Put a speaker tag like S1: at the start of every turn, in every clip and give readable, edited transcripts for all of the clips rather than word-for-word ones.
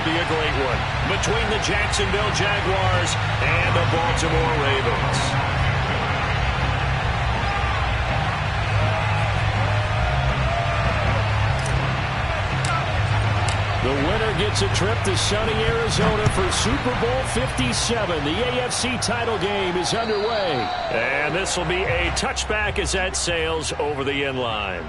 S1: will be a great one between the Jacksonville Jaguars and the Baltimore Ravens. The winner gets a trip to sunny Arizona for Super Bowl 57. The AFC title game is underway. And this will be a touchback as that sails over the end line.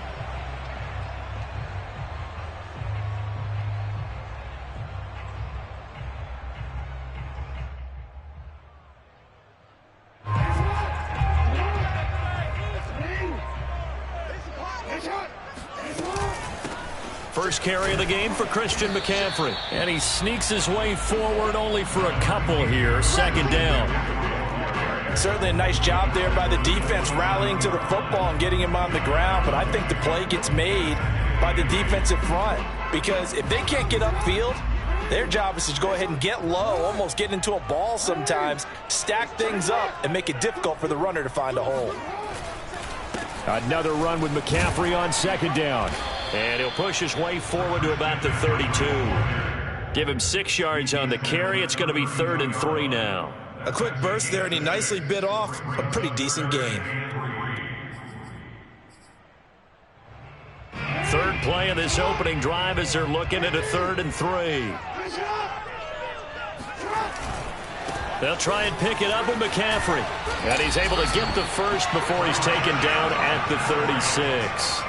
S1: First carry of the game for Christian McCaffrey. And he sneaks his way forward only for a couple here. Second down.
S2: Certainly a nice job there by the defense rallying to the football and getting him on the ground. But I think the play gets made by the defensive front. Because if they can't get upfield, their job is to go ahead and get low, almost get into a ball sometimes, stack things up, and make it difficult for the runner to find a hole.
S1: Another run with McCaffrey on second down. And he'll push his way forward to about the 32. Give him 6 yards on the carry. It's going to be 3rd and 3 now.
S2: A quick burst there, and he nicely bit off a pretty decent gain.
S1: Third play of this opening drive as they're looking at a 3rd and 3. They'll try and pick it up with McCaffrey. And he's able to get the first before he's taken down at the 36.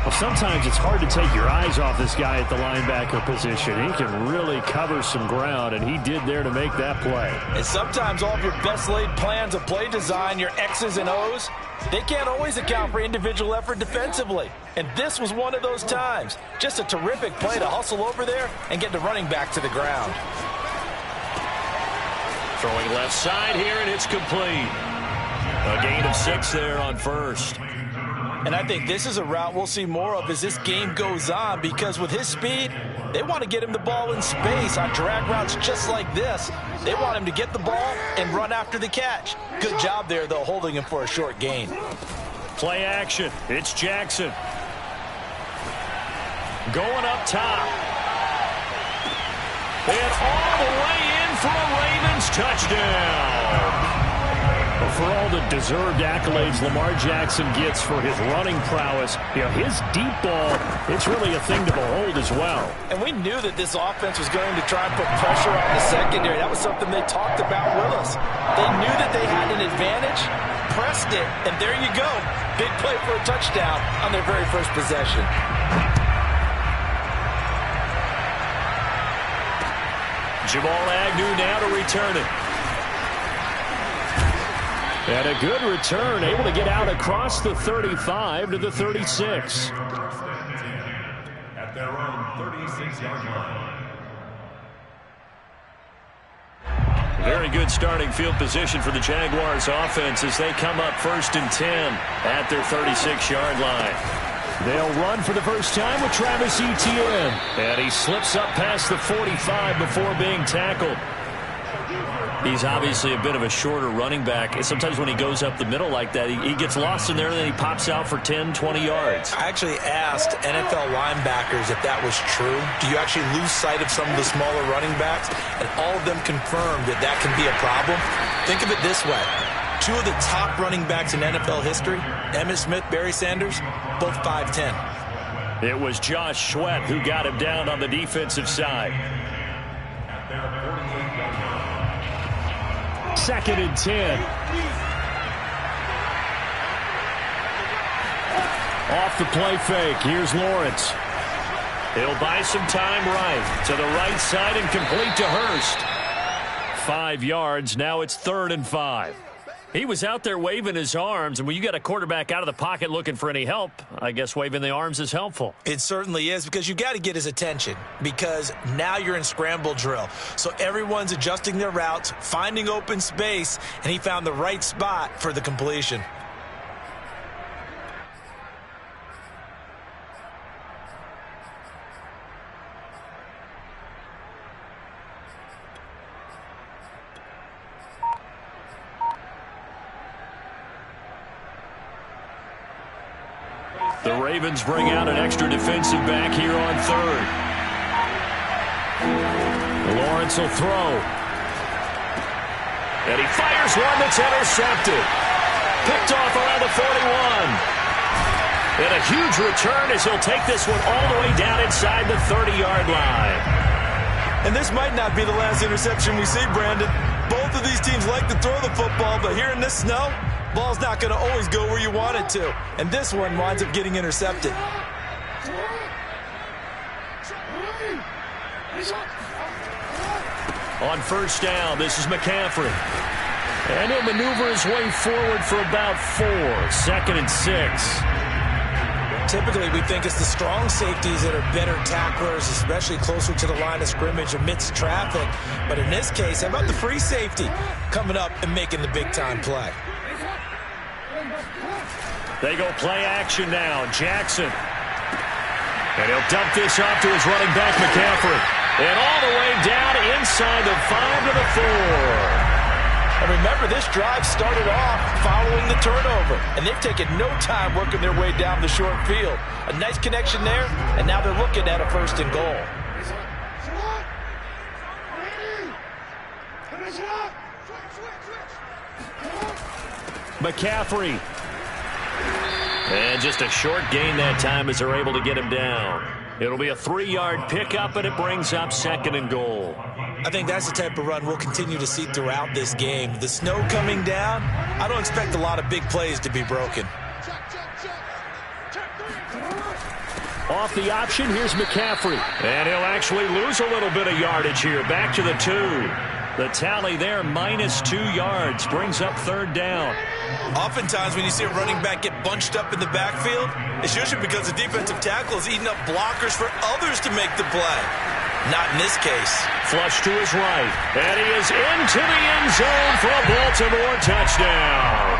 S3: Well, sometimes it's hard to take your eyes off this guy at the linebacker position. He can really cover some ground, and he did there to make that play.
S2: And sometimes all of your best laid plans of play design, your X's and O's, they can't always account for individual effort defensively. And this was one of those times. Just a terrific play to hustle over there and get the running back to the ground.
S1: Throwing left side here, and it's complete. A gain of 6 there on first.
S2: And I think this is a route we'll see more of as this game goes on, because with his speed, they want to get him the ball in space on drag routes just like this. They want him to get the ball and run after the catch. Good job there, though, holding him for a short gain.
S1: Play action. It's Jackson. Going up top. And all the way in for a Ravens touchdown.
S3: For all the deserved accolades Lamar Jackson gets for his running prowess, his deep ball, it's really a thing to behold as well.
S2: And we knew that this offense was going to try and put pressure on the secondary. That was something they talked about with us. They knew that they had an advantage, pressed it, and there you go. Big play for a touchdown on their very first possession.
S1: Jamal Agnew now to return it.
S3: And a good return, able to get out across the 35 to the 36.
S4: At their own 36-yard line.
S1: Very good starting field position for the Jaguars offense as they come up 1st and 10 at their 36-yard line.
S3: They'll run for the first time with Travis Etienne.
S1: And he slips up past the 45 before being tackled. He's obviously a bit of a shorter running back. And sometimes when he goes up the middle like that, he gets lost in there and then he pops out for 10, 20 yards.
S2: I actually asked NFL linebackers if that was true. Do you actually lose sight of some of the smaller running backs? And all of them confirmed that that can be a problem. Think of it this way. 2 of the top running backs in NFL history, Emmitt Smith, Barry Sanders, both 5'10".
S1: It was Josh Sweat who got him down on the defensive side.
S3: 2nd and 10. Off the play fake. Here's Lawrence.
S1: He'll buy some time right to the right side and complete to Hurst. 5 yards. Now it's 3rd and 5. He was out there waving his arms, and when you got a quarterback out of the pocket looking for any help, I guess waving the arms is helpful.
S2: It certainly is, because you got to get his attention, because now you're in scramble drill. So everyone's adjusting their routes, finding open space, and he found the right spot for the completion.
S1: The Ravens bring out an extra defensive back here on 3rd.
S3: Lawrence will throw.
S1: And he fires one that's intercepted. Picked off around the 41. And a huge return as he'll take this one all the way down inside the 30-yard line.
S2: And this might not be the last interception we see, Brandon. Both of these teams like to throw the football, but here in this snow, ball's not going to always go where you want it to. And this one winds up getting intercepted.
S1: On first down, this is McCaffrey. And he'll maneuver his way forward for about 4. 2nd and 6.
S2: Typically, we think it's the strong safeties that are better tacklers, especially closer to the line of scrimmage amidst traffic. But in this case, how about the free safety coming up and making the big-time play?
S1: They go play action now. Jackson. And he'll dump this off to his running back, McCaffrey. And all the way down inside the 5 to the 4.
S2: And remember, this drive started off following the turnover. And they've taken no time working their way down the short field. A nice connection there, and now they're looking at a 1st and goal.
S1: McCaffrey. And just a short gain that time as they're able to get him down. It'll be a 3-yard pickup, and it brings up 2nd and goal.
S2: I think that's the type of run we'll continue to see throughout this game. The snow coming down, I don't expect a lot of big plays to be broken.
S1: Off the option, here's McCaffrey. And he'll actually lose a little bit of yardage here. Back to the 2. The tally there, -2 yards, brings up 3rd down.
S2: Oftentimes when you see a running back get bunched up in the backfield, it's usually because the defensive tackle is eating up blockers for others to make the play. Not in this case.
S1: Flush to his right. And he is into the end zone for a Baltimore touchdown.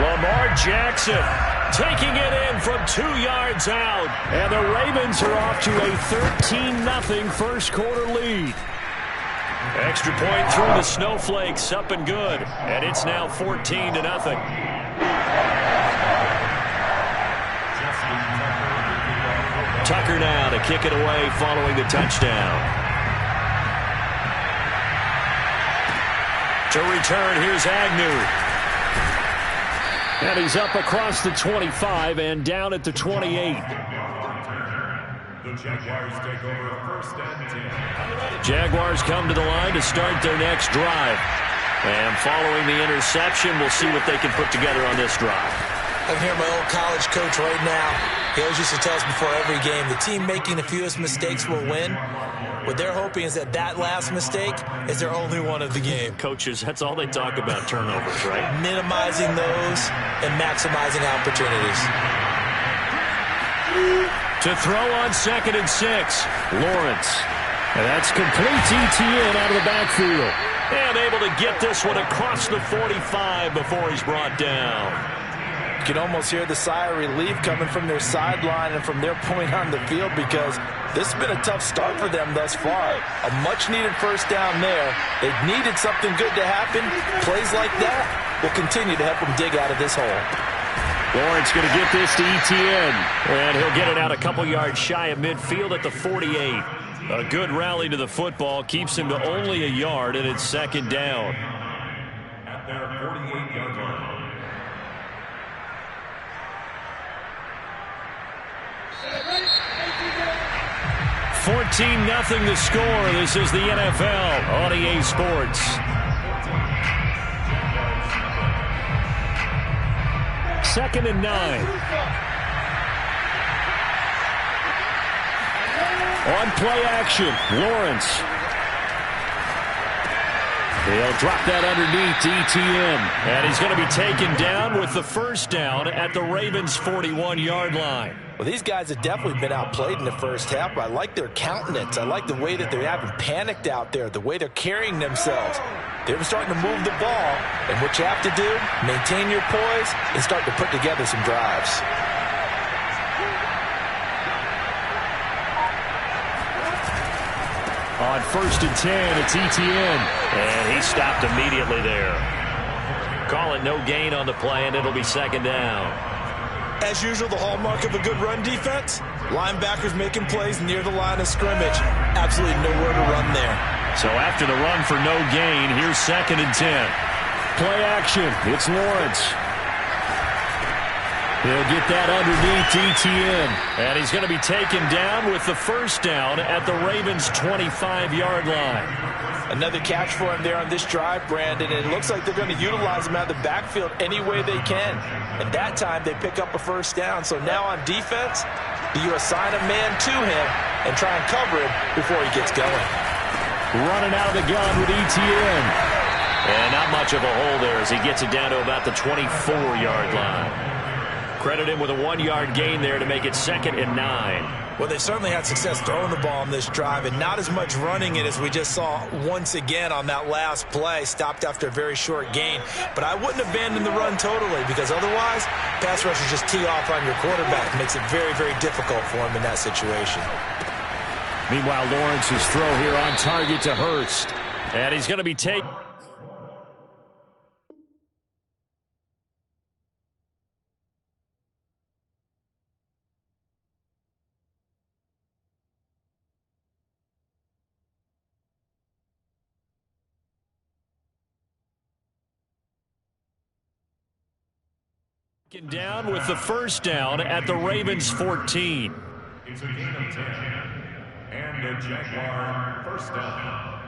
S1: Lamar Jackson taking it in from 2 yards out. And the Ravens are off to a 13-0 first quarter lead. Extra point through the snowflakes, up and good. And it's now 14-0. Tucker now to kick it away following the touchdown. To return, here's Agnew.
S3: And he's up across the 25 and down at the 28.
S4: The Jaguars take over 1st and 10.
S1: Jaguars come to the line to start their next drive. And following the interception, we'll see what they can put together on this drive.
S2: I can hear my old college coach right now. He always used to tell us before every game, the team making the fewest mistakes will win. What they're hoping is that last mistake is their only one of the game.
S1: Coaches, that's all they talk about, turnovers, right?
S2: Minimizing those and maximizing opportunities.
S1: To throw on 2nd and 6, Lawrence.
S3: And that's complete ETN out of the backfield.
S1: And able to get this one across the 45 before he's brought down.
S2: You can almost hear the sigh of relief coming from their sideline and from their point on the field, because this has been a tough start for them thus far. A much-needed 1st down there. They needed something good to happen. Plays like that will continue to help them dig out of this hole.
S1: Lawrence going to get this to ETN. And he'll get it out a couple yards shy of midfield at the 48. A good rally to the football keeps him to only a yard, and it's 2nd down.
S4: At their 48-yard line.
S1: 14-0 the score. This is the NFL on EA Sports.
S3: Second and 9. On play action, Lawrence. He'll drop that underneath to ETN.
S1: And he's going to be taken down with the 1st down at the Ravens' 41-yard line.
S2: Well, these guys have definitely been outplayed in the first half, but I like their countenance. I like the way that they haven't panicked out there, the way they're carrying themselves. They're starting to move the ball, and what you have to do, maintain your poise and start to put together some drives.
S3: On 1st and 10, it's ETN.
S1: And he stopped immediately there. Call it no gain on the play, and it'll be 2nd down.
S2: As usual, the hallmark of a good run defense, linebackers making plays near the line of scrimmage. Absolutely nowhere to run there.
S1: So after the run for no gain, here's 2nd and 10.
S3: Play action. It's Lawrence. He'll get that underneath Etienne.
S1: And he's going to be taken down with the first down at the Ravens' 25-yard line.
S2: Another catch for him there on this drive, Brandon. And it looks like they're going to utilize him out of the backfield any way they can. And that time they pick up a first down. So now on defense, do you assign a man to him and try and cover him before he gets going?
S3: Running out of the gun with Etienne.
S1: And not much of a hole there as he gets it down to about the 24-yard line. Credit him with a 1-yard gain there to make it 2nd and 9.
S2: Well, they certainly had success throwing the ball on this drive and not as much running it as we just saw once again on that last play. Stopped after a very short gain. But I wouldn't abandon the run totally because otherwise, pass rushers just tee off on your quarterback. It makes it very, very difficult for him in that situation.
S3: Meanwhile, Lawrence's throw here on target to Hurst.
S1: And he's going to be taken. Down with the first down at the Ravens' 14.
S4: It's a gain of 10. And a Jaguar first down.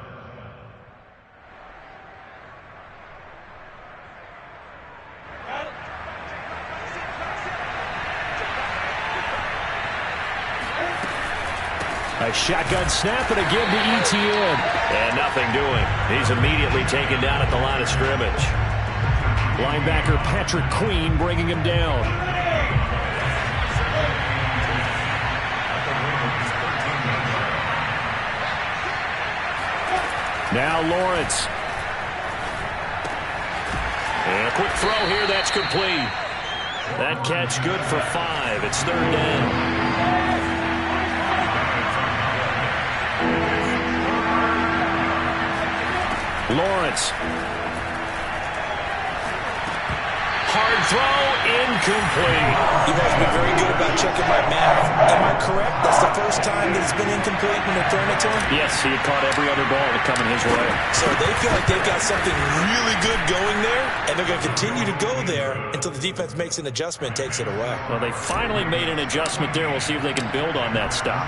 S3: A shotgun snap and again to Etienne.
S1: And nothing doing. He's immediately taken down at the line of scrimmage.
S3: Linebacker Patrick Queen bringing him down. Now Lawrence.
S1: And a quick throw here, that's complete. That catch good for 5. It's 3rd down.
S3: Lawrence.
S1: Hard throw, incomplete.
S2: You guys have been very good about checking my math. Am I correct? That's the first time that it's been incomplete when they're throwing it to him?
S1: Yes, he had caught every other ball that coming his way.
S2: So they feel like they've got something really good going there, and they're going to continue to go there until the defense makes an adjustment and takes it away.
S1: Well, they finally made an adjustment there. We'll see if they can build on that stop.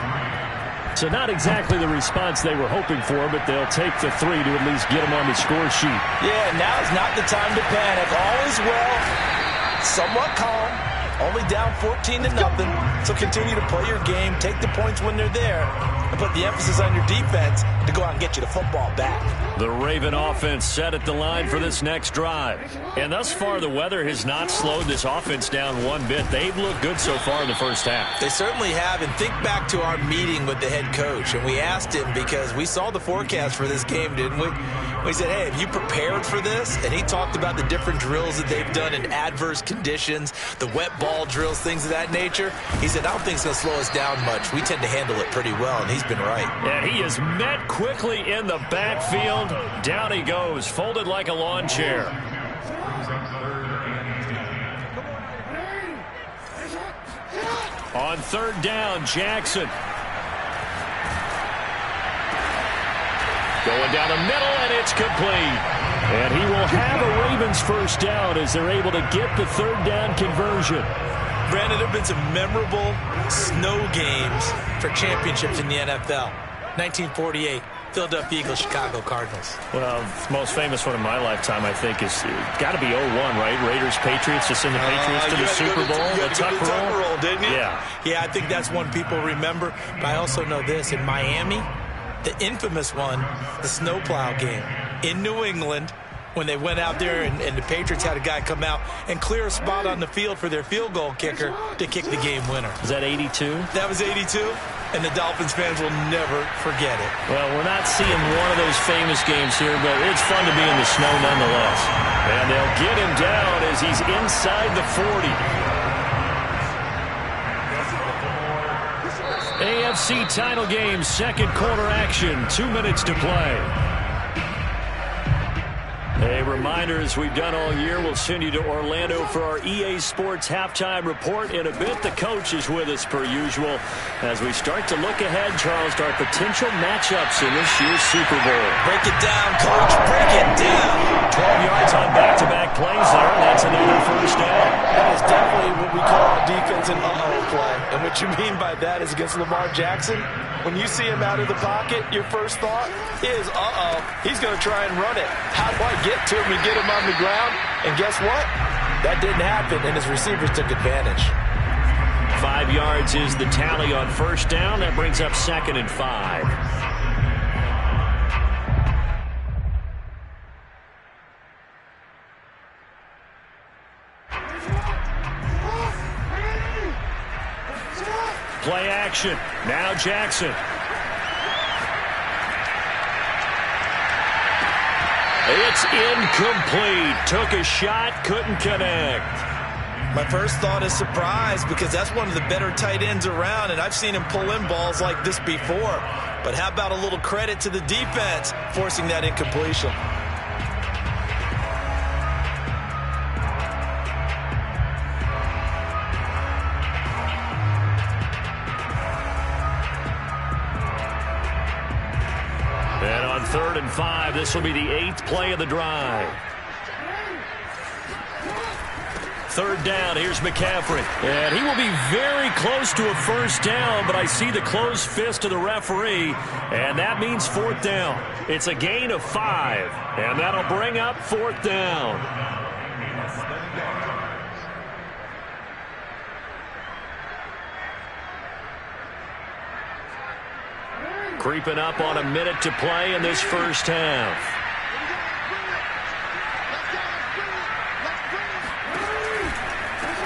S3: So not exactly the response they were hoping for, but they'll take the 3 to at least get them on the score sheet.
S2: Yeah, now is not the time to panic. All is well, somewhat calm, only down 14-0. So continue to play your game, take the points when they're there, and put the emphasis on your defense to go out and get you the football back.
S1: The Raven offense set at the line for this next drive. And thus far, the weather has not slowed this offense down one bit. They've looked good so far in the first half.
S2: They certainly have. And think back to our meeting with the head coach. And we asked him because we saw the forecast for this game, didn't we? We said, hey, have you prepared for this? And he talked about the different drills that they've done in adverse conditions, the wet ball drills, things of that nature. He said, I don't think it's going to slow us down much. We tend to handle it pretty well, and he's been right.
S1: And he is met quickly in the backfield. Down he goes, folded like a lawn chair. On 3rd down, Jackson. Going down the middle, and it's complete.
S3: And he will have a Ravens first down as they're able to get the 3rd down conversion.
S2: Brandon, there have been some memorable snow games for championships in the NFL. 1948, Philadelphia Eagles, Chicago Cardinals.
S1: Well, the most famous one in my lifetime, I think, is got to be 01, right? Raiders, Patriots, just send the Patriots to the Super Bowl.
S2: The Tuck roll, didn't you?
S1: Yeah.
S2: Yeah, I think that's one people remember. But I also know this. In Miami, the infamous one, the snowplow game in New England, when they went out there and the Patriots had a guy come out and clear a spot on the field for their field goal kicker to kick the game winner.
S1: Is that 82?
S2: That was 82, and the Dolphins fans will never forget it.
S1: Well, we're not seeing one of those famous games here, but it's fun to be in the snow nonetheless. And they'll get him down as he's inside the 40. AFC title game, 2nd quarter action, 2 minutes to play. A reminder, as we've done all year, we'll send you to Orlando for our EA Sports Halftime Report. In a bit, the coach is with us per usual as we start to look ahead, Charles, to our potential matchups in this year's Super Bowl.
S2: Break it down, Coach. Break it down.
S1: 12 yards on back-to-back plays there. That's another first down.
S2: That is definitely what we call a defense and uh-oh play. And what you mean by that is against Lamar Jackson, when you see him out of the pocket, your first thought is, uh-oh, he's going to try and run it. How do I get to him and get him on the ground? And guess what? That didn't happen, and his receivers took advantage.
S1: 5 yards is the tally on first down. That brings up 2nd and 5. Play action. Now Jackson. It's incomplete. Took a shot, couldn't connect.
S2: My first thought is surprise because that's one of the better tight ends around, and I've seen him pull in balls like this before. But how about a little credit to the defense forcing that incompletion?
S1: And on 3rd and 5, this will be the 8th play of the drive. 3rd down, here's McCaffrey. And he will be very close to a first down, but I see the closed fist of the referee, and that means 4th down. It's a gain of 5, and that'll bring up 4th down. Creeping up on a minute to play in this first half.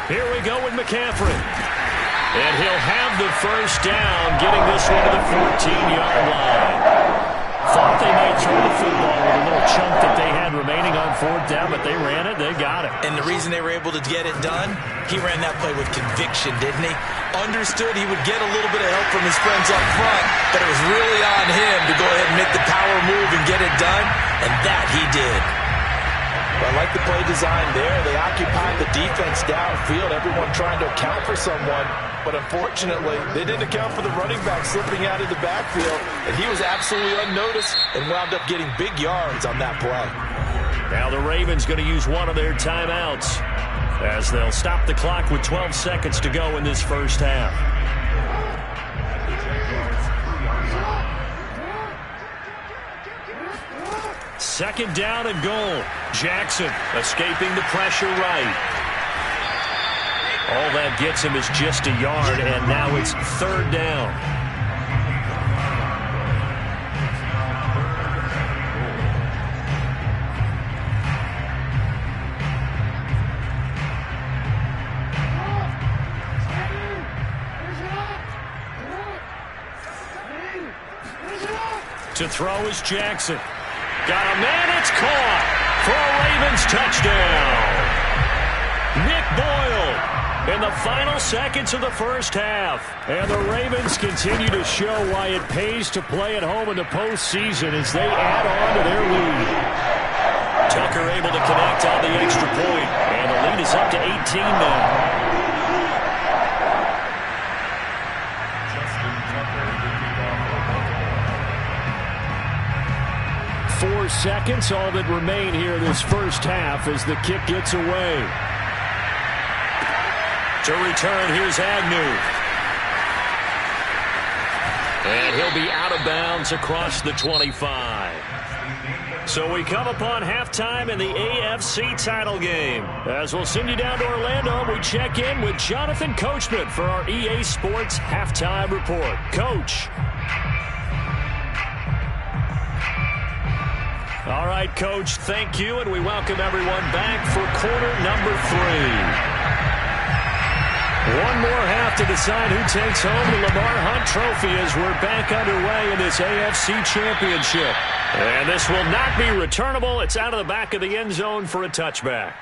S1: Here we go with McCaffrey. And he'll have the first down, getting this one to the 14-yard line. Thought they might throw the football with a little chunk that they had remaining on 4th down, but they ran it, they got it.
S2: And the reason they were able to get it done, he ran that play with conviction, didn't he? Understood he would get a little bit of help from his friends up front, but it was really on him to go ahead and make the power move and get it done, and that he did. Well, I like the play design there. They occupied the defense downfield, everyone trying to account for someone, but unfortunately, they didn't account for the running back slipping out of the backfield, and he was absolutely unnoticed and wound up getting big yards on that play.
S1: Now the Ravens going to use one of their timeouts as they'll stop the clock with 12 seconds to go in this first half. Second down and goal. Jackson escaping the pressure right. All that gets him is just a yard, and now it's 3rd down. To throw is Jackson. Got a man, it's caught for a Ravens touchdown. Nick Boyle in the final seconds of the first half. And the Ravens continue to show why it pays to play at home in the postseason as they add on to their lead. Tucker able to connect on the extra point, and the lead is up to 18 now. 4 seconds, all that remain here this first half as the kick gets away. To return, here's Agnew. And he'll be out of bounds across the 25. So we come upon halftime in the AFC title game. As we'll send you down to Orlando, we check in with Jonathan Coachman for our EA Sports Halftime Report. Coach. All right, Coach, thank you, and we welcome everyone back for quarter number 3. One more half to decide who takes home the Lamar Hunt Trophy as we're back underway in this AFC Championship. And this will not be returnable. It's out of the back of the end zone for a touchback.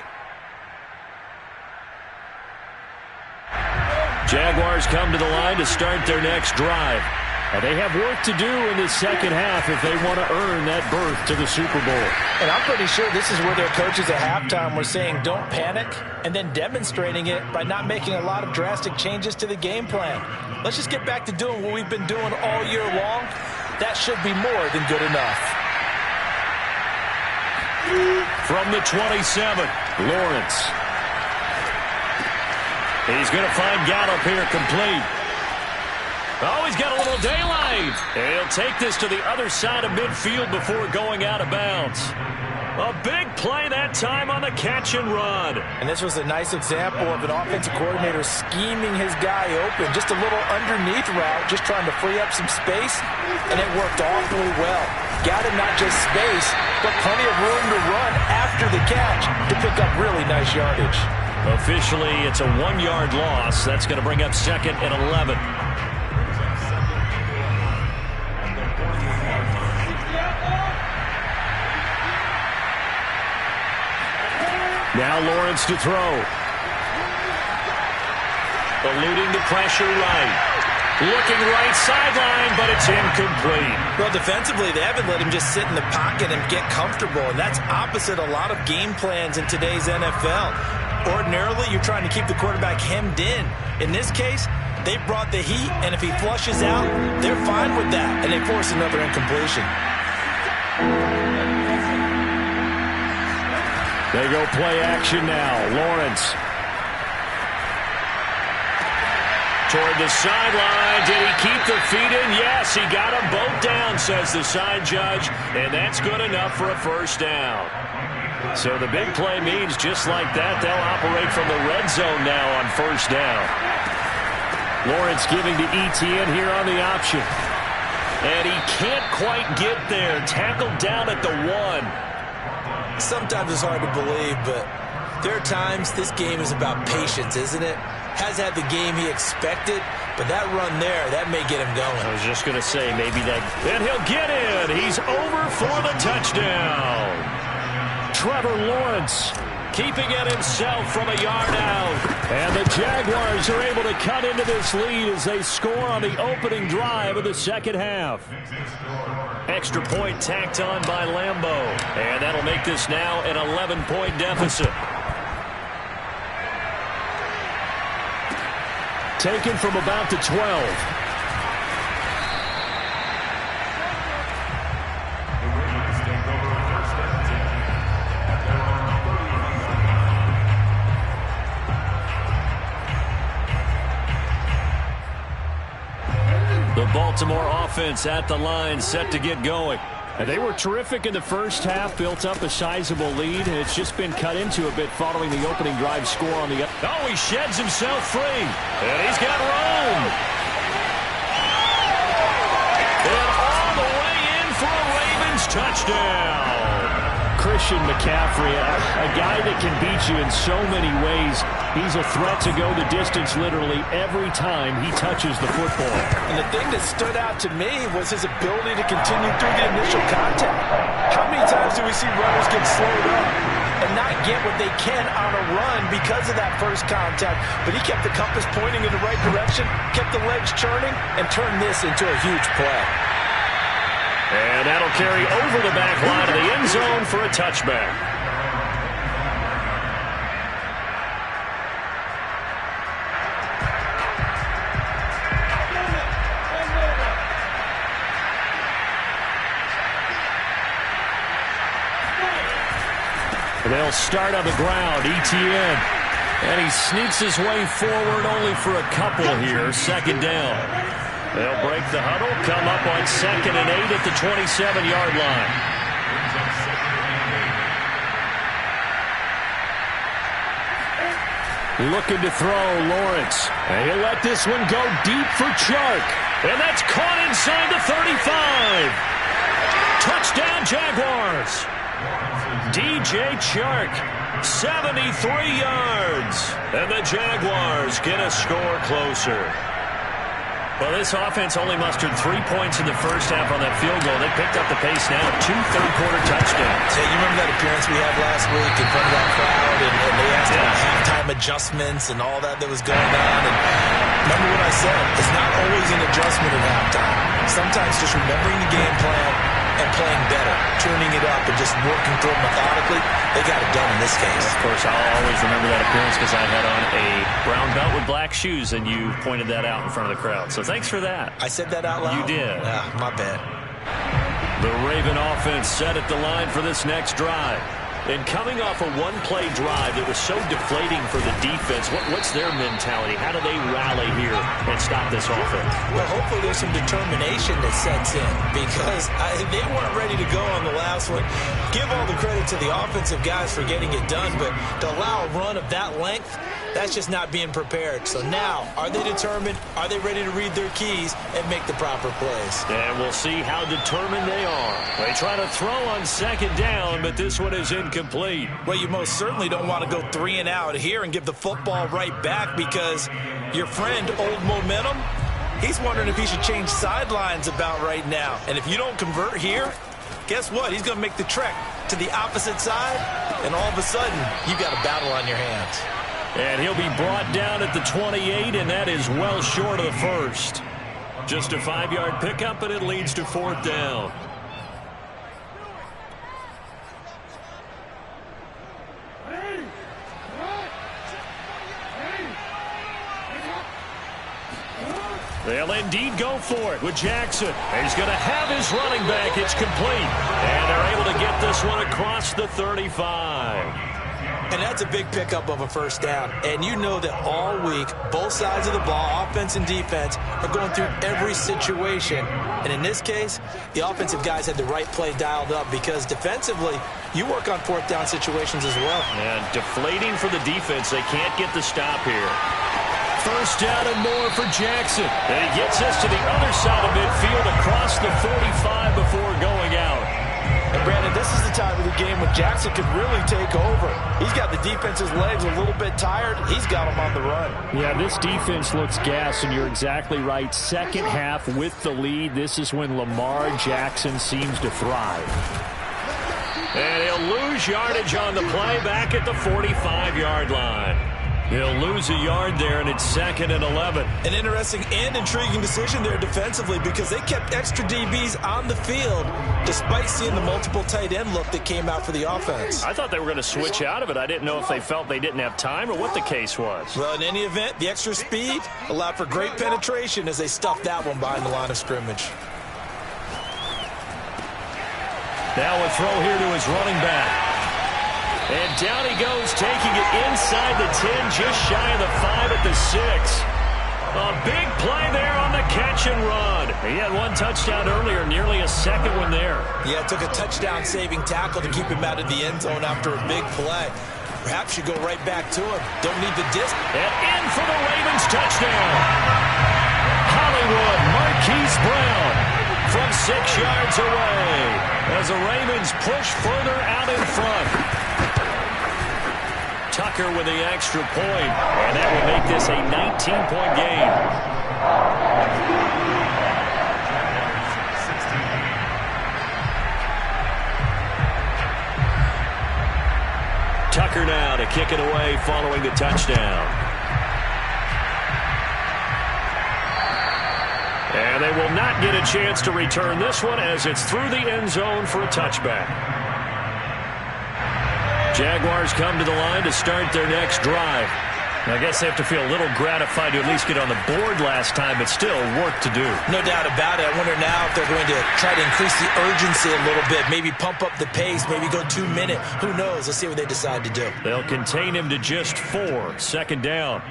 S1: Jaguars come to the line to start their next drive.
S3: And they have work to do in the second half if they want to earn that berth to the Super Bowl.
S2: And I'm pretty sure this is where their coaches at halftime were saying don't panic, and then demonstrating it by not making a lot of drastic changes to the game plan. Let's just get back to doing what we've been doing all year long. That should be more than good enough.
S1: From the 27, Lawrence. He's going to find Gallup here complete. Oh, he's got a little daylight. He'll take this to the other side of midfield before going out of bounds. A big play that time on the catch and run.
S2: And this was a nice example of an offensive coordinator scheming his guy open. Just a little underneath route, just trying to free up some space, and it worked awfully well. Got him not just space, but plenty of room to run after the catch to pick up really nice yardage.
S1: Officially, it's a 1-yard loss. That's going to bring up second and 11.
S3: Now Lawrence to throw.
S1: Eluding the pressure right. Looking right sideline, but it's incomplete.
S2: Well, defensively, they haven't let him just sit in the pocket and get comfortable, and that's opposite a lot of game plans in today's NFL. Ordinarily, you're trying to keep the quarterback hemmed in. In this case, they brought the heat, and if he flushes out, they're fine with that, and they force another incompletion.
S3: They go play action now. Lawrence.
S1: Toward the sideline. Did he keep the feet in? Yes, he got them both down, says the side judge. And that's good enough for a first down. So the big play means just like that, they'll operate from the red zone now on first down.
S3: Lawrence giving to Etienne here on the option.
S1: And he can't quite get there. Tackled down at the 1.
S2: Sometimes it's hard to believe, but there are times this game is about patience, isn't it? Has had the game he expected, but that run there, that may get him going.
S1: I was just going to say, maybe that. And he'll get in. He's over for the touchdown.
S3: Trevor Lawrence
S1: keeping it himself from a yard out.
S3: And the Jaguars are able to cut into this lead as they score on the opening drive of the second half.
S1: Extra point tacked on by Lambeau. And that'll make this now an 11-point deficit.
S3: Taken from about the 12.
S1: The Baltimore offense at the line, set to get going.
S3: And they were terrific in the first half, built up a sizable lead, and it's just been cut into a bit following the opening drive score on the...
S1: Oh, he sheds himself free. And he's got room. And all the way in for a Ravens touchdown.
S3: Christian McCaffrey, a guy that can beat you in so many ways. He's a threat to go the distance literally every time he touches the football.
S2: And the thing that stood out to me was his ability to continue through the initial contact. How many times do we see runners get slowed up and not get what they can on a run because of that first contact? But he kept the compass pointing in the right direction, kept the legs churning, and turned this into a huge play.
S1: And that'll carry over the back line of the end zone for a touchback. They'll start on the ground. Etienne. And he sneaks his way forward only for a couple here. Second down. They'll break the huddle, come up on 2nd and 8 at the 27-yard line.
S3: Looking to throw, Lawrence. And he'll let this one go deep for Chark.
S1: And that's caught inside the 35. Touchdown, Jaguars. DJ Chark, 73 yards. And the Jaguars get a score closer. Well, this offense only mustered 3 points in the first half on that field goal. They picked up the pace now. 2 third-quarter touchdowns.
S2: Hey, you remember that appearance we had last week in front of that crowd, and they asked about halftime adjustments and all that was going on. And remember what I said, it's not always an adjustment at halftime. Sometimes just remembering the game plan and playing better, tuning it up and just working through it methodically. They got it done in this case.
S1: Of course, I'll always remember that appearance because I had on a brown belt with black shoes, and you pointed that out in front of the crowd. So thanks for that.
S2: I said that out loud?
S1: You did.
S2: Yeah, my bad.
S1: The Raven offense set at the line for this next drive. And coming off a one-play drive that was so deflating for the defense, what's their mentality? How do they rally here and stop this offense?
S2: Well, hopefully there's some determination that sets in because they weren't ready to go on the last one. Give all the credit to the offensive guys for getting it done, but to allow a run of that length, that's just not being prepared. So now, are they determined? Are they ready to read their keys and make the proper plays?
S1: And we'll see how determined they are. They try to throw on second down, but this one is incomplete.
S2: Well, you most certainly don't want to go 3 and out here and give the football right back because your friend, Old Momentum, he's wondering if he should change sidelines about right now. And if you don't convert here, guess what? He's going to make the trek to the opposite side, and all of a sudden, you've got a battle on your hands.
S1: And he'll be brought down at the 28, and that is well short of the first. Just a 5-yard pickup, and it leads to 4th down. They'll indeed go for it with Jackson. He's going to have his running back. It's complete. And they're able to get this one across the 35.
S2: And that's a big pickup of a first down. And you know that all week, both sides of the ball, offense and defense, are going through every situation. And in this case, the offensive guys had the right play dialed up because defensively, you work on 4th down situations as well.
S1: And deflating for the defense. They can't get the stop here. First down and more for Jackson. And he gets us to the other side of midfield across the 45 before going out.
S2: And Brandon, this is the time of the game when Jackson could really take over. He's got the defense's legs a little bit tired. He's got them on the run.
S3: Yeah, this defense looks gassed, and you're exactly right. Second half with the lead, this is when Lamar Jackson seems to thrive.
S1: And he'll lose yardage on the play back at the 45-yard line. He'll lose a yard there, and it's 2nd and 11.
S2: An interesting and intriguing decision there defensively because they kept extra DBs on the field despite seeing the multiple tight end look that came out for the offense.
S1: I thought they were going to switch out of it. I didn't know if they felt they didn't have time or what the case was.
S2: Well, in any event, the extra speed allowed for great penetration as they stuffed that one behind the line of scrimmage.
S1: Now a throw here to his running back. And down he goes, taking it inside the 10, just shy of the 5 at the 6. A big play there on the catch and run. He had one touchdown earlier, nearly a second one there.
S2: Yeah, it took a touchdown-saving tackle to keep him out of the end zone after a big play. Perhaps you go right back to him. Don't need the distance.
S1: And in for the Ravens touchdown. Hollywood Marquise Brown from 6 yards away as the Ravens push further out in front. Tucker with the extra point, and that will make this a 19-point game. Tucker now to kick it away following the touchdown. And they will not get a chance to return this one as it's through the end zone for a touchback. Jaguars come to the line to start their next drive. I guess they have to feel a little gratified to at least get on the board last time, but still work to do.
S2: No doubt about it. I wonder now if they're going to try to increase the urgency a little bit, maybe pump up the pace, maybe go 2-minute. Who knows? Let's see what they decide to do.
S1: They'll contain him to just 4. Second down.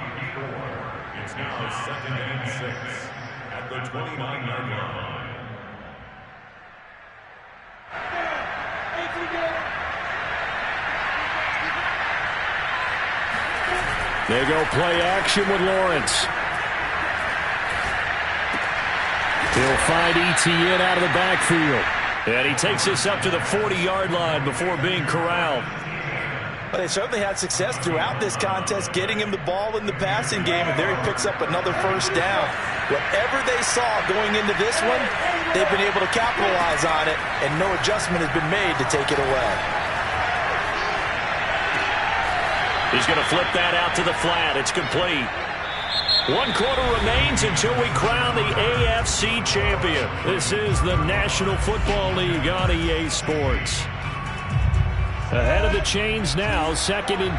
S4: It's now 2nd and 6 at the 29-yard line.
S3: They go play action with Lawrence. He'll find Etienne out of the backfield.
S1: And he takes us up to the 40-yard line before being corralled.
S2: But they certainly had success throughout this contest, getting him the ball in the passing game, and there he picks up another first down. Whatever they saw going into this one, they've been able to capitalize on it, and no adjustment has been made to take it away.
S1: He's going to flip that out to the flat. It's complete. 1 quarter remains until we crown the AFC champion. This is the National Football League on EA Sports. Ahead of the chains now, 2nd and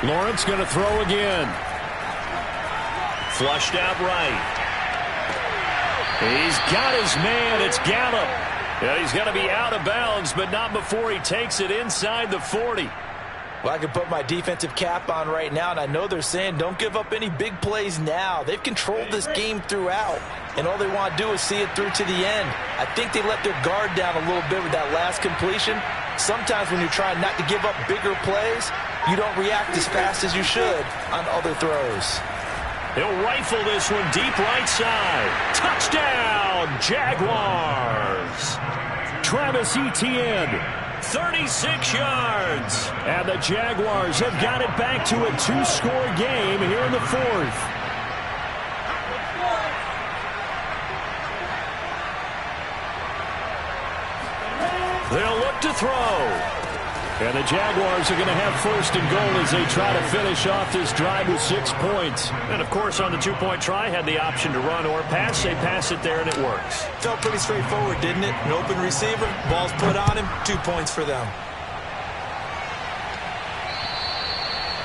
S1: 2. Lawrence going to throw again. Flushed out right. He's got his man. It's Gallup. Yeah, he's going to be out of bounds, but not before he takes it inside the 40.
S2: Well, I can put my defensive cap on right now, and I know they're saying don't give up any big plays now. They've controlled this game throughout, and all they want to do is see it through to the end. I think they let their guard down a little bit with that last completion. Sometimes when you're trying not to give up bigger plays, you don't react as fast as you should on other throws.
S1: He'll rifle this one deep right side. Touchdown, Jaguars. Travis Etienne, 36 yards. And the Jaguars have got it back to a 2-score game here in the 4th. They'll look to throw. And the Jaguars are going to have 1st and goal as they try to finish off this drive with 6 points. And, of course, on the 2-point try, had the option to run or pass. They pass it there, and it works.
S2: Felt pretty straightforward, didn't it? An open receiver, ball's put on him, 2 points for them.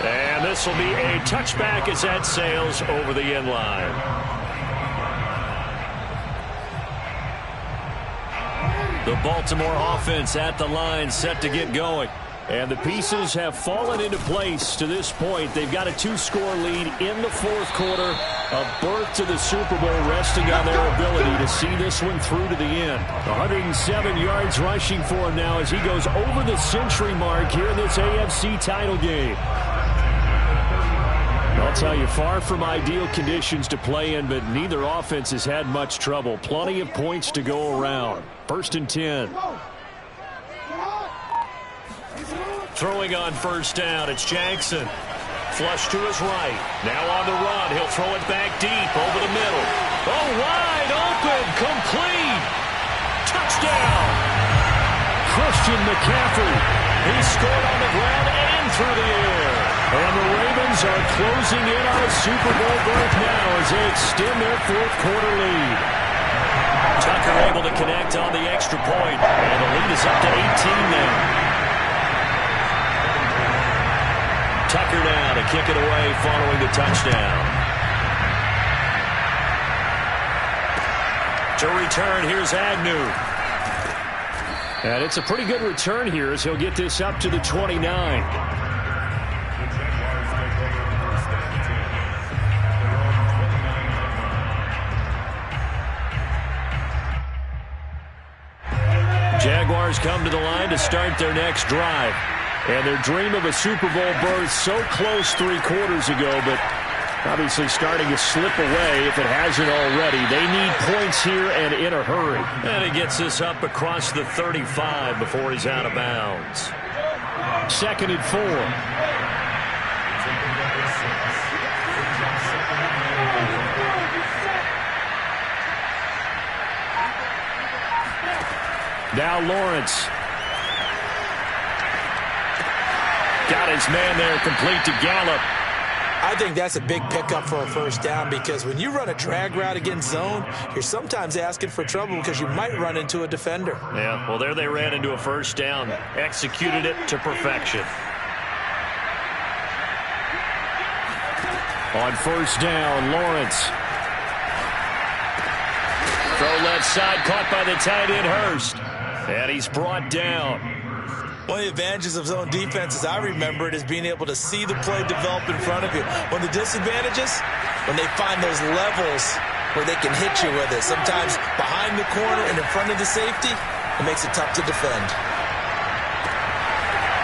S1: And this will be a touchback as that sails over the end line. The Baltimore offense at the line, set to get going. And the pieces have fallen into place to this point. They've got a 2-score lead in the 4th quarter. A berth to the Super Bowl resting on their ability to see this one through to the end. 107 yards rushing for him now as he goes over the century mark here in this AFC title game. I'll tell you, far from ideal conditions to play in, but neither offense has had much trouble. Plenty of points to go around. 1st and 10. Throwing on 1st down, it's Jackson. Flush to his right. Now on the run, he'll throw it back deep over the middle. Oh, wide open, complete. Touchdown. Christian McCaffrey. He scored on the ground and through the air. And the Ravens are closing in on a Super Bowl berth now as they extend their 4th quarter lead. Tucker able to connect on the extra point, and the lead is up to 18 now. Tucker now to kick it away following the touchdown. To return, here's Agnew. And it's a pretty good return here as he'll get this up to the 29. Jaguars come to the line to start their next drive. And their dream of a Super Bowl berth so close 3 quarters ago, but obviously starting to slip away if it hasn't already. They need points here and in a hurry. And he gets this up across the 35 before he's out of bounds. 2nd and 4. Now Lawrence. Got his man there, complete to Gallup.
S2: I think that's a big pickup for a 1st down because when you run a drag route against zone, you're sometimes asking for trouble because you might run into a defender.
S1: Yeah, well, there they ran into a 1st down. Executed it to perfection. On 1st down, Lawrence. Throw left side, caught by the tight end, Hurst. And he's brought down.
S2: One of the advantages of zone defense, as I remember it, is being able to see the play develop in front of you. One of the disadvantages, when they find those levels where they can hit you with it. Sometimes behind the corner and in front of the safety, it makes it tough to defend.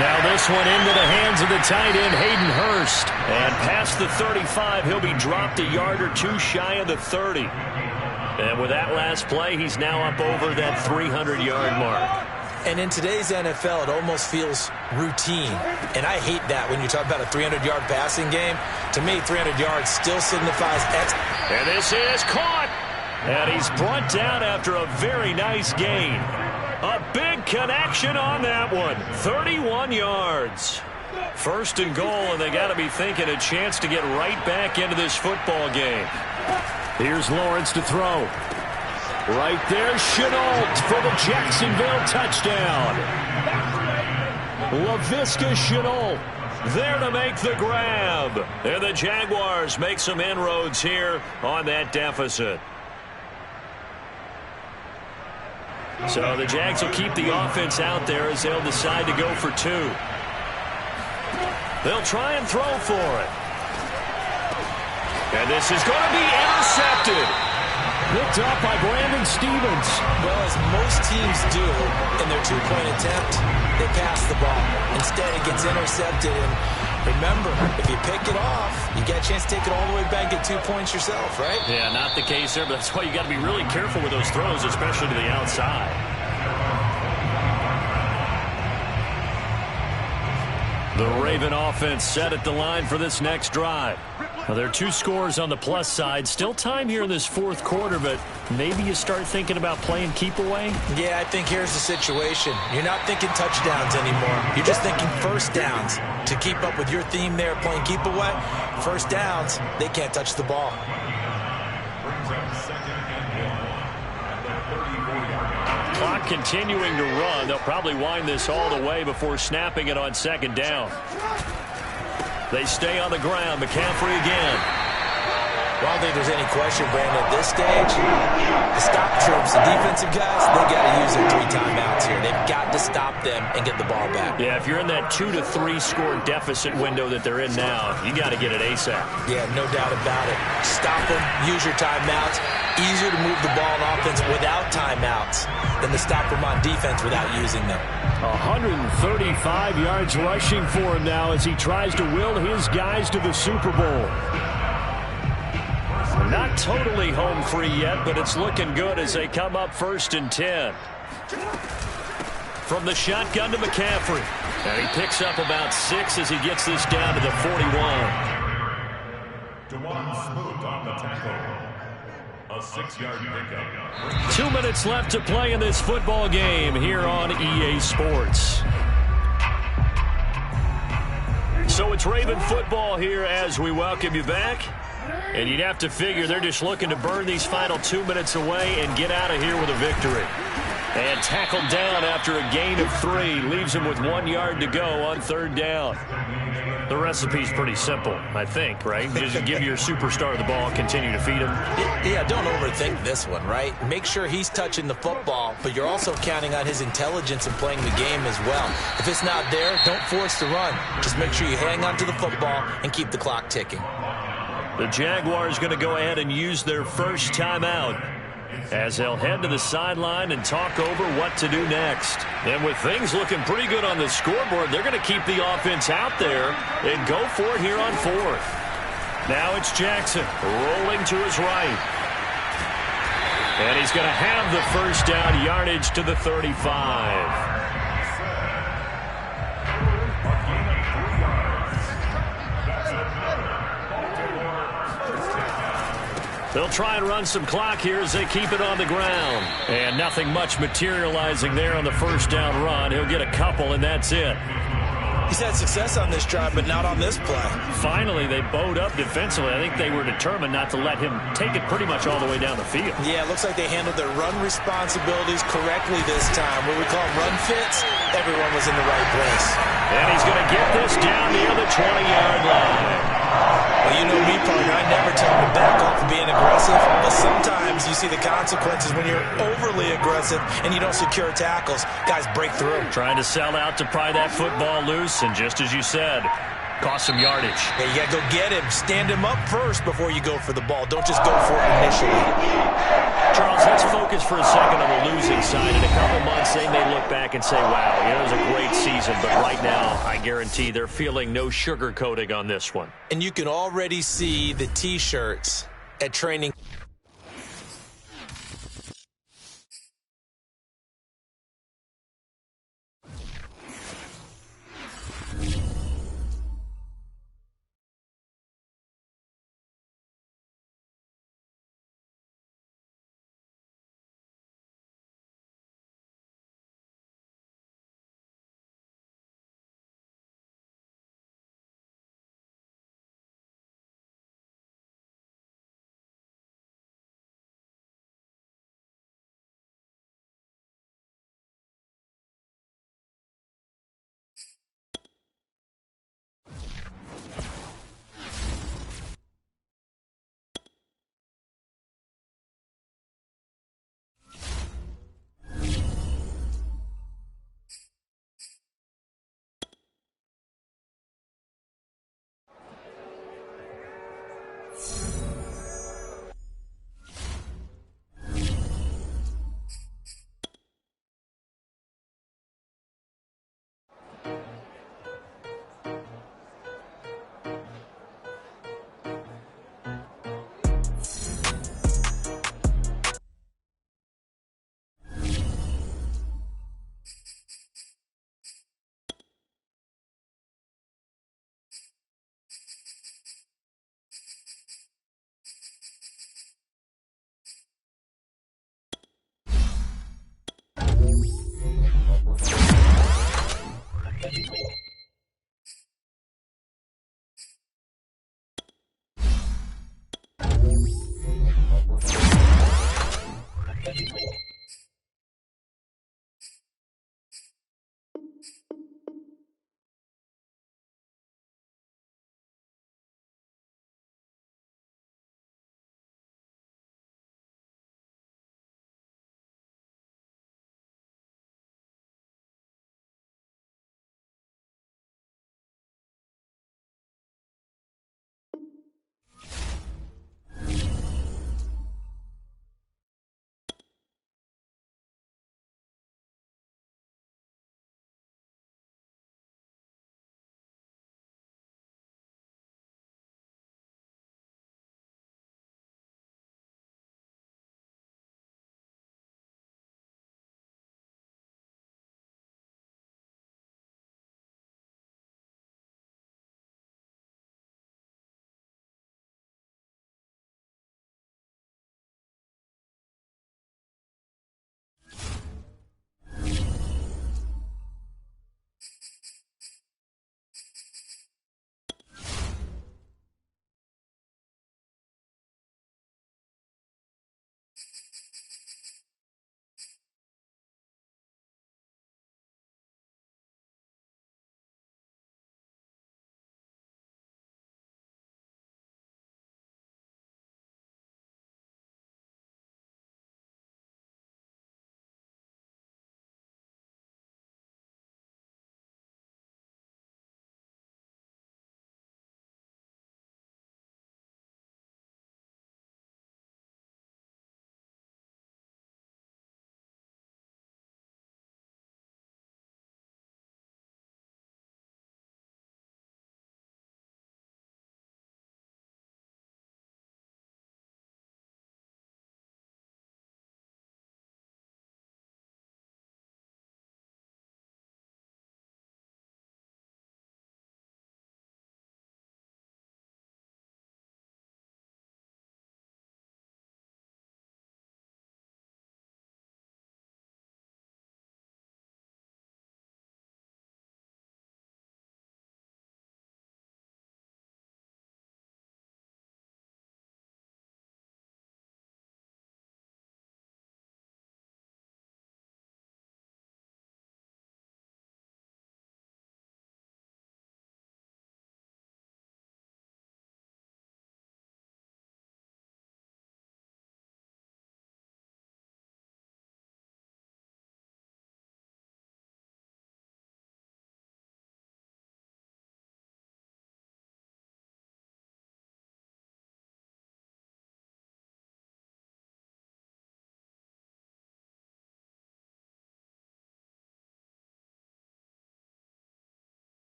S1: Now this one into the hands of the tight end, Hayden Hurst. And past the 35, he'll be dropped a yard or 2 shy of the 30. And with that last play, he's now up over that 300-yard mark.
S2: And in today's NFL, it almost feels routine. And I hate that when you talk about a 300-yard passing game. To me, 300 yards still signifies X.
S1: And this is caught. And he's brought down after a very nice gain. A big connection on that one. 31 yards. First and goal, and they got to be thinking a chance to get right back into this football game.
S3: Here's Lawrence to throw. Right there, Shenault for the Jacksonville touchdown. Laviska Shenault there to make the grab.
S1: And the Jaguars make some inroads here on that deficit. So the Jags will keep the offense out there as they'll decide to go for two. They'll try and throw for it. And this is going to be intercepted.
S3: Picked up by Brandon Stephens.
S2: Well, as most teams do in their two-point attempt, they pass the ball. Instead, it gets intercepted. And remember, if you pick it off, you get a chance to take it all the way back, get 2 points yourself, right?
S1: Yeah, not the case there, but that's why you got to be really careful with those throws, especially to the outside. The Raven offense set at the line for this next drive. Now, there are two scores on the plus side. Still time here in this fourth quarter, but maybe you start thinking about playing keep away?
S2: Yeah, I think here's the situation. You're not thinking touchdowns anymore. You're just thinking first downs. To keep up with your theme there, playing keep away, first downs, they can't touch the ball.
S1: Clock continuing to run. They'll probably wind this all the way before snapping it on second down. They stay on the ground. McCaffrey again.
S2: Well, I don't think there's any question, Brandon, at this stage, the stop troops, the defensive guys, they got to use their 3 timeouts here. They've got to stop them and get the ball back.
S1: Yeah, if you're in that 2 to 3 score deficit window that they're in now, you got to get it ASAP.
S2: Yeah, no doubt about it. Stop them, use your timeouts. Easier to move the ball on offense without timeouts than to stop them on defense without using them.
S3: 135 yards rushing for him now as he tries to will his guys to the Super Bowl.
S1: Not totally home free yet, but it's looking good as they come up 1st and 10. From the shotgun to McCaffrey. And he picks up about 6 as he gets this down to the 41.
S4: Dewan Smoot on the tackle. A 6-yard pickup.
S1: 2 minutes left to play in this football game here on EA Sports. So it's Raven football here as we welcome you back. And you'd have to figure they're just looking to burn these final 2 minutes away and get out of here with a victory. And tackled down after a gain of 3. Leaves him with 1 yard to go on 3rd down. The recipe's pretty simple, I think, right? Just give your superstar the ball, continue to feed him.
S2: Yeah, don't overthink this one, right? Make sure he's touching the football, but you're also counting on his intelligence in playing the game as well. If it's not there, don't force the run. Just make sure you hang on to the football and keep the clock ticking.
S1: The Jaguars going to go ahead and use their first timeout as they'll head to the sideline and talk over what to do next. And with things looking pretty good on the scoreboard, they're going to keep the offense out there and go for it here on 4th. Now it's Jackson rolling to his right. And he's going to have the first down, yardage to the 35. They'll try and run some clock here as they keep it on the ground. And nothing much materializing there on the first down run. He'll get a couple, and that's it.
S2: He's had success on this drive, but not on this play.
S1: Finally, they bowed up defensively. I think they were determined not to let him take it pretty much all the way down the field.
S2: Yeah, it looks like they handled their run responsibilities correctly this time. What we call run fits, everyone was in the right place.
S1: And he's going to get this down near the 20-yard line.
S2: Well, you know me, partner. I never tell them to back off of being aggressive, but sometimes you see the consequences when you're overly aggressive and you don't secure tackles. Guys break through.
S1: Trying to sell out to pry that football loose, and just as you said, cost some yardage.
S2: Yeah, you got to go get him. Stand him up first before you go for the ball. Don't just go for it initially.
S1: Charles, let's focus for a second on the losing side. In a couple months, they may look back and say, wow, it was a great season. But right now, I guarantee they're feeling no sugarcoating on this one.
S2: And you can already see the T-shirts at training.